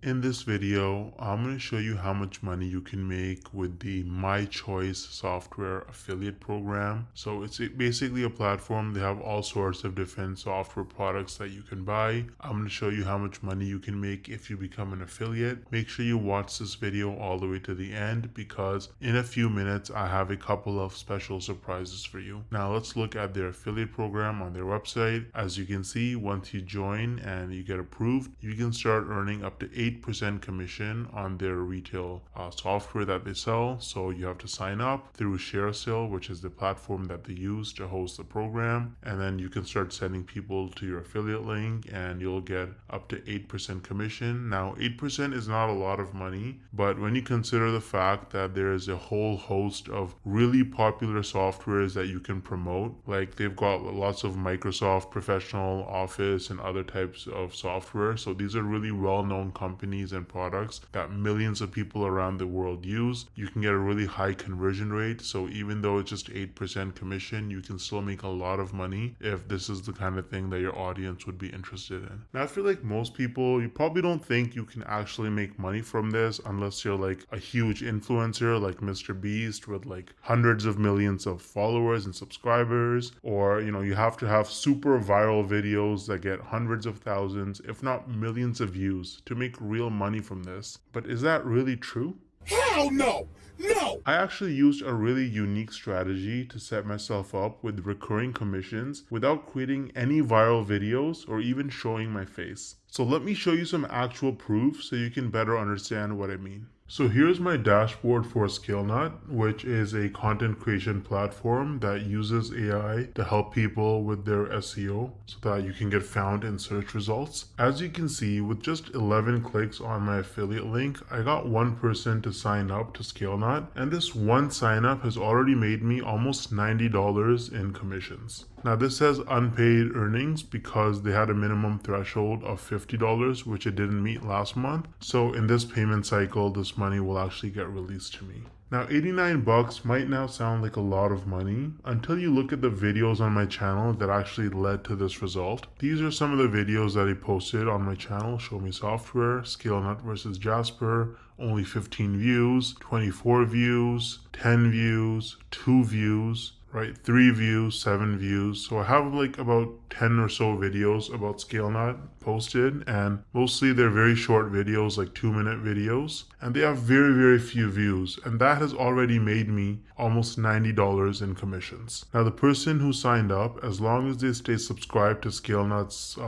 In this video, I'm going to show you how much money you can make with the My Choice software affiliate program. So it's basically a platform. They have all sorts of different software products that you can buy. I'm going to show you how much money you can make if you become an affiliate. Make sure you watch this video all the way to the end because in a few minutes, I have a couple of special surprises for you. Now let's look at their affiliate program on their website. As you can see, once you join and you get approved, you can start earning up to 8% commission on their retail software that they sell. So you have to sign up through ShareSale, which is the platform that they use to host the program. And then you can start sending people to your affiliate link and you'll get up to 8% commission. Now, 8% is not a lot of money, but when you consider the fact that there is a whole host of really popular softwares that you can promote, like they've got lots of Microsoft Professional Office and other types of software. So these are really well-known companies and products that millions of people around the world use. You can get a really high conversion rate. So even though it's just 8% commission, you can still make a lot of money if this is the kind of thing that your audience would be interested in. Now, I feel like most people, you probably don't think you can actually make money from this unless you're like a huge influencer like Mr. Beast with like hundreds of millions of followers and subscribers, or you have to have super viral videos that get hundreds of thousands, if not millions of views to make real money from this. But is that really true? Hell no! No! I actually used a really unique strategy to set myself up with recurring commissions without creating any viral videos or even showing my face. So let me show you some actual proof so you can better understand what I mean. So here's my dashboard for ScaleNut, which is a content creation platform that uses AI to help people with their SEO so that you can get found in search results. As you can see, with just 11 clicks on my affiliate link, I got one person to sign up to ScaleNut, and this one sign up has already made me almost $90 in commissions. Now this says unpaid earnings because they had a minimum threshold of $50, which it didn't meet last month. So in this payment cycle, this money will actually get released to me. Now 89 bucks might now sound like a lot of money until you look at the videos on my channel that actually led to this result. These are some of the videos that I posted on my channel: Show Me Software, ScaleNut versus Jasper, only 15 views, 24 views, 10 views, 2 views, right? 3 views, 7 views. So I have like about 10 or so videos about ScaleNut posted, and mostly they're very short videos, like 2-minute videos, and they have very, very few views. And that has already made me almost $90 in commissions. Now, the person who signed up, as long as they stay subscribed to ScaleNut's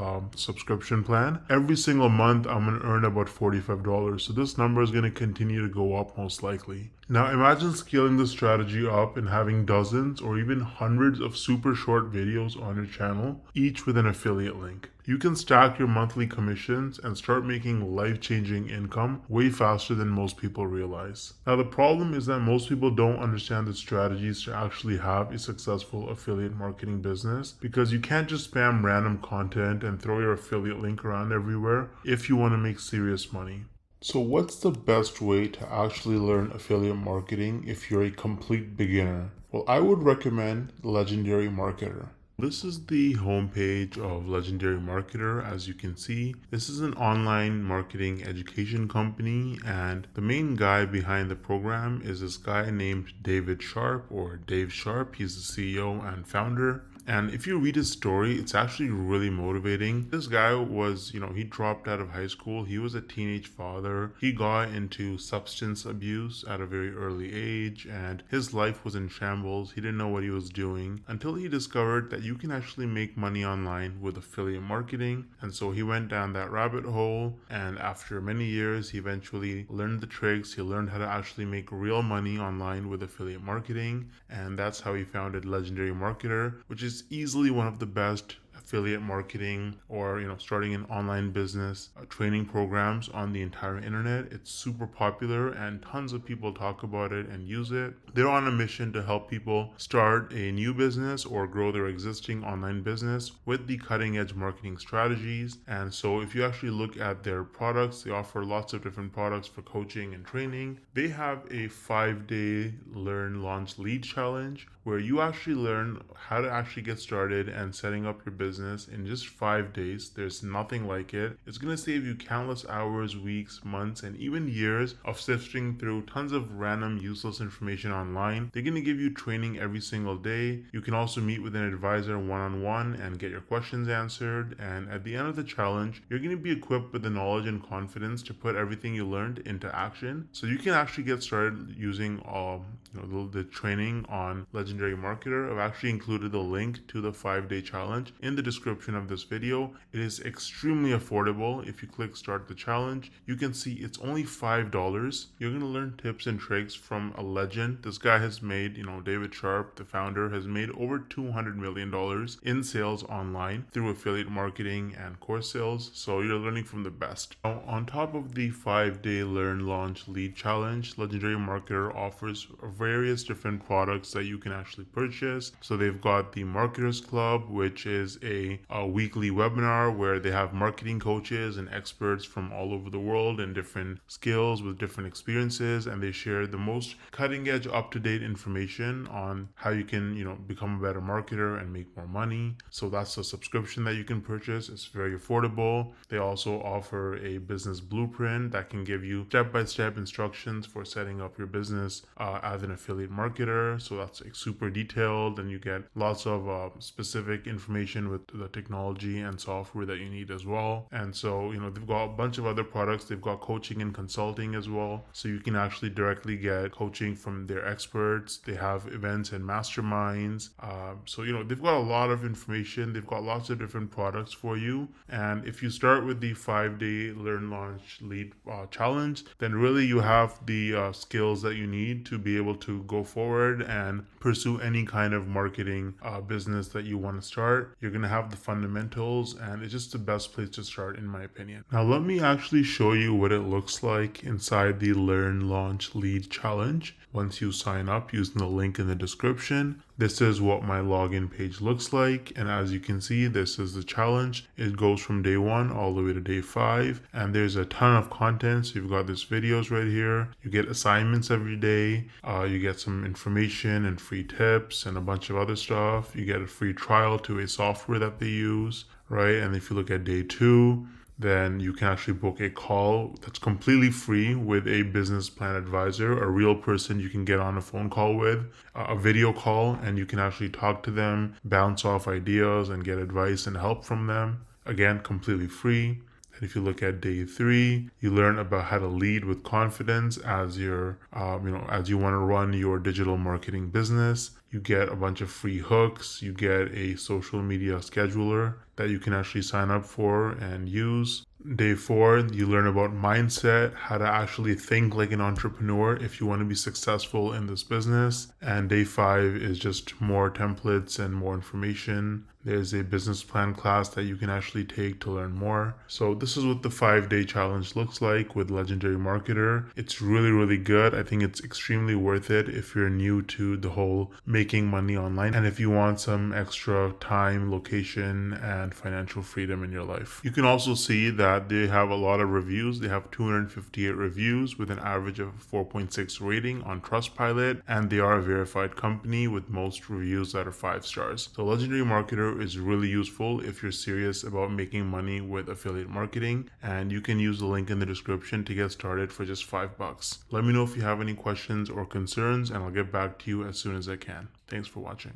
subscription plan, every single month I'm going to earn about $45. So this number is going to continue to go up most likely. Now imagine scaling this strategy up and having dozens or even hundreds of super short videos on your channel, each with an affiliate link. You can stack your monthly commissions and start making life-changing income way faster than most people realize. Now the problem is that most people don't understand the strategies to actually have a successful affiliate marketing business, because you can't just spam random content and throw your affiliate link around everywhere if you want to make serious money. So what's the best way to actually learn affiliate marketing if you're a complete beginner? Well, I would recommend Legendary Marketer. This is the homepage of Legendary Marketer. As you can see, this is an online marketing education company, and the main guy behind the program is this guy named David Sharp, or Dave Sharp. He's the CEO and founder. And if you read his story, it's actually really motivating. This guy was, he dropped out of high school. He was a teenage father. He got into substance abuse at a very early age, and his life was in shambles. He didn't know what he was doing until he discovered that you can actually make money online with affiliate marketing. And so he went down that rabbit hole, and after many years, he eventually learned the tricks. He learned how to actually make real money online with affiliate marketing, and that's how he founded Legendary Marketer, which is easily one of the best affiliate marketing or starting an online business training programs on the entire internet. It's super popular and tons of people talk about it and use it. They're on a mission to help people start a new business or grow their existing online business with the cutting edge marketing strategies. And so if you actually look at their products, they offer lots of different products for coaching and training. They have a 5-day learn, launch, lead challenge where you actually learn how to actually get started and setting up your business business in just 5 days. There's nothing like it. It's going to save you countless hours, weeks, months, and even years of sifting through tons of random useless information online. They're going to give you training every single day. You can also meet with an advisor one-on-one and get your questions answered. And at the end of the challenge, you're going to be equipped with the knowledge and confidence to put everything you learned into action. So you can actually get started using the training on Legendary Marketer. I've actually included the link to the 5-day challenge in the description of this video. It is extremely affordable. If you click start the challenge, you can see it's only $5. You're going to learn tips and tricks from a legend. This guy has made, David Sharp, the founder, has made over $200 million in sales online through affiliate marketing and course sales. So you're learning from the best. Now, on top of the 5-day learn, launch, lead challenge, Legendary Marketer offers various different products that you can actually purchase. So they've got the Marketers Club, which is a weekly webinar where they have marketing coaches and experts from all over the world and different skills with different experiences, and they share the most cutting edge, up-to-date information on how you can become a better marketer and make more money. So that's a subscription that you can purchase. It's very affordable. They also offer a business blueprint that can give you step-by-step instructions for setting up your business as an affiliate marketer. So that's super detailed, and you get lots of specific information with the technology and software that you need as well. And so they've got a bunch of other products. They've got coaching and consulting as well, so you can actually directly get coaching from their experts. They have events and masterminds. So they've got a lot of information. They've got lots of different products for you. And if you start with the 5-day learn, launch, lead challenge, then really you have the skills that you need to be able to go forward and pursue any kind of marketing business that you want to start. You're going to have the fundamentals, and it's just the best place to start, in my opinion. Now let me actually show you what it looks like inside the learn, launch, lead challenge. Once you sign up using the link in the description, this is what my login page looks like. And as you can see, this is the challenge. It goes from day 1 all the way to day 5. And there's a ton of content. So you've got these videos right here. You get assignments every day. You get some information and free tips and a bunch of other stuff. You get a free trial to a software that they use, right? And if you look at day 2, then you can actually book a call that's completely free with a business plan advisor, a real person you can get on a phone call with, a video call, and you can actually talk to them, bounce off ideas, and get advice and help from them. Again, completely free. And if you look at day 3, you learn about how to lead with confidence as you're, as you want to run your digital marketing business. You get a bunch of free hooks. You get a social media scheduler that you can actually sign up for and use. Day 4, you learn about mindset, how to actually think like an entrepreneur if you want to be successful in this business. And day 5 is just more templates and more information. There's a business plan class that you can actually take to learn more. So this is what the 5-day challenge looks like with Legendary Marketer. It's really, really good. I think it's extremely worth it if you're new to the whole making money online, and if you want some extra time, location, and financial freedom in your life. You can also see that they have a lot of reviews. They have 258 reviews with an average of 4.6 rating on Trustpilot, and they are a verified company with most reviews that are 5 stars. So Legendary Marketer is really useful if you're serious about making money with affiliate marketing, and you can use the link in the description to get started for just $5. Let me know if you have any questions or concerns, and I'll get back to you as soon as I can. Thanks for watching.